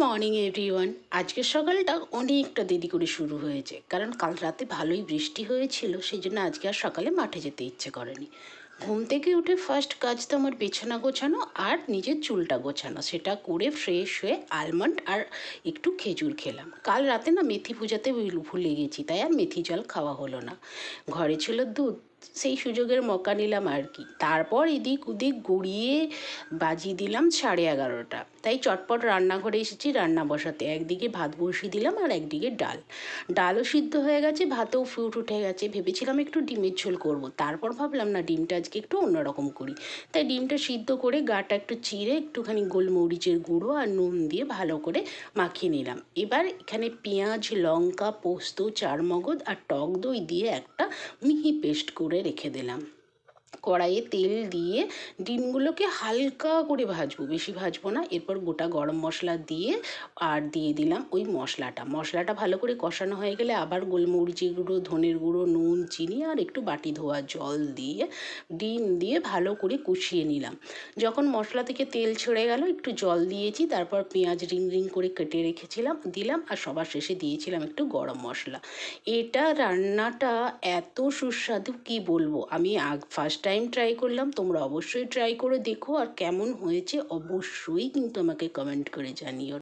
Morning everyone. আজকের সকালটা অনেকটা দেরি করে শুরু হয়েছে, কারণ কাল রাতে ভালোই বৃষ্টি হয়েছিল, সেই জন্য আজকে আর সকালে মাঠে যেতে ইচ্ছে করেনি। ঘুম থেকে উঠে ফার্স্ট কাজ তো আমার বিছানা গোছানো আর নিজের চুলটা গোছানো। সেটা করে ফ্রেশ হয়ে আলমন্ড আর একটু খেজুর খেলাম। কাল রাতে না মেথি ভুজাতে ভুলে গেছি, তাই আর মেথি জল খাওয়া হলো না। ঘরে ছিল দুধ, সেই সুযোগের মকা নিলাম আর কি। তারপর এদিক ওদিক গড়িয়ে বাজিয়ে দিলাম 11:30। তাই চটপট রান্নাঘরে এসেছি রান্না বসাতে। একদিকে ভাত বসিয়ে দিলাম আর একদিকে ডালও সিদ্ধ হয়ে গেছে, ভাতেও ফুট উঠে গেছে। ভেবেছিলাম একটু ডিমের ঝোল করব, তারপর ভাবলাম না, ডিমটা আজকে একটু অন্যরকম করি। তাই ডিমটা সিদ্ধ করে গাটা একটু চিড়ে একটুখানি গোলমরিচের গুঁড়ো আর নুন দিয়ে ভালো করে মাখিয়ে নিলাম। এবার এখানে পেঁয়াজ, লঙ্কা, পোস্ত, চারমগজ আর টক দই দিয়ে একটা মিহি পেস্ট করে রেখে দিলাম। কড়াইয়ে তেল দিয়ে ডিমগুলোকে হালকা করে ভাজবো, বেশি ভাজবো না। এরপর গোটা গরম মশলা দিয়ে আর দিয়ে দিলাম ওই মশলাটা ভালো করে কষানো হয়ে গেলে আবার গোলমরিচের গুঁড়ো, ধনের গুঁড়ো, নুন, চিনি আর একটু বাটি ধোয়া জল দিয়ে ডিম দিয়ে ভালো করে কষিয়ে নিলাম। যখন মশলা থেকে তেল ছেড়ে গেল একটু জল দিয়েছি, তারপর পেঁয়াজ রিং রিং করে কেটে রেখেছিলাম দিলাম, আর সবার শেষে দিয়েছিলাম একটু গরম মশলা। এটা রান্নাটা এত সুস্বাদু কি বলবো। আমি ফার্স্ট টাইম ট্রাই করলাম, তোমরা অবশ্যই ট্রাই করে দেখো, আর কেমন হয়েছে অবশ্যই কিন্তু আমাকে কমেন্ট করে জানিও।